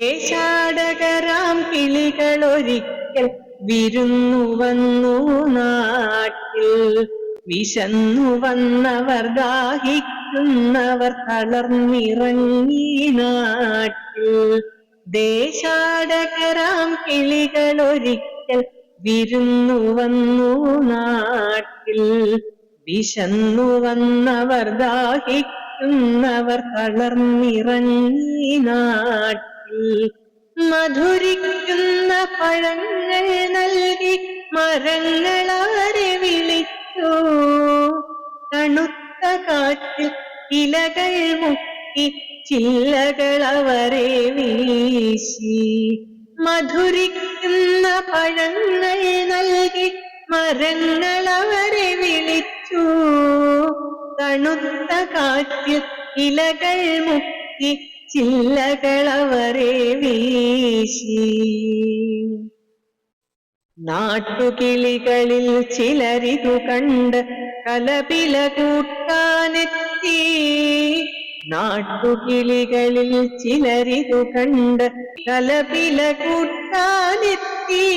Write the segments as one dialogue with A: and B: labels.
A: ദേശാടകരാം കിളികളൊരിക്കൽ വിരുന്നു വന്നു നാട്ടിൽ. വിശന്നു വന്നവർ ദാഹിക്കുന്നവർ തളർന്നിറങ്ങി നാട്ടിൽ. ദേശാടകരാം കിളികളൊരിക്കൽ വിരുന്നു വന്നു നാട്ടിൽ. വിശന്നു വന്നവർ ദാഹിക്കുന്നവർ തളർന്നിറങ്ങി നാട്ടിൽ. മധുരിക്കുന്ന പഴങ്ങൾ നൽകി മരങ്ങളാരെ വിളിച്ചു. തണുത്ത കാറ്റിൽ ഇലകൾ മുക്കി ചില്ലകളവരെ വീശി. മധുരിക്കുന്ന പഴങ്ങൾ നൽകി മരങ്ങളവരെ വിളിച്ചു. തണുത്ത കാറ്റിൽ ഇലകൾ മുക്കി ചില്ലകളവരെ വീശി. നാട്ടുകിളികളിൽ ചിലരിതു കണ്ട് കലപില കൂട്ടാനെത്തി. നാട്ടുകിളികളിൽ ചിലരിതു കണ്ട് കലപില കൂട്ടാനെത്തി.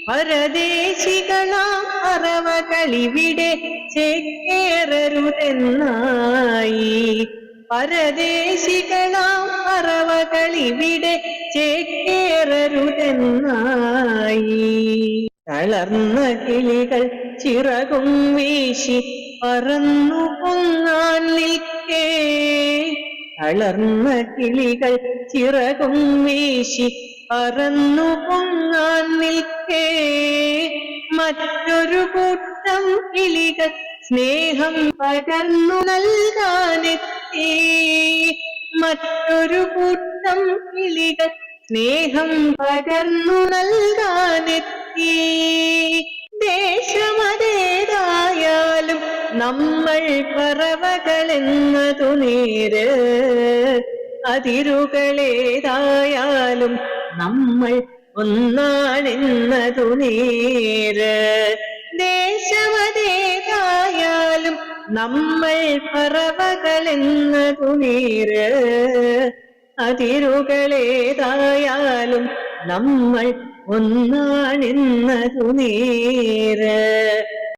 A: പരദേശികളാം പറവകളിവിടെ ചേക്കേറരുതെന്നായി. പരദേശികളാം പറവകളിവിടെ ചേക്കേറരുതെന്നായി. തളർന്ന കിളികൾ ചിറകും വീശി പറന്നു പൊങ്ങാൻ നിൽക്കേ. തളർന്ന കിളികൾ ചിറകും വീശി പറന്നു പൊങ്ങാൻ നിൽക്കേ. മറ്റൊരു കൂട്ടം കിളികൾ സ്നേഹം പകർന്നു നൽകാനെത്തി. മറ്റൊരു കൂട്ടം കിളികൾ സ്നേഹം പകർന്നു നൽകാനെത്തി. ദേശമതേതായാലും നമ്മൾ പറവകളെന്നതു നേര്. അതിരുകളേതായാലും നമ്മൾ ഒന്നാണെന്നതു നേര്. ദേശമതേതായാലും നമ്മൾ പറവകളെന്നതു നേര്. അതിരുകളേതായാലും നമ്മൾ ഒന്നാണെന്നതു നേര്.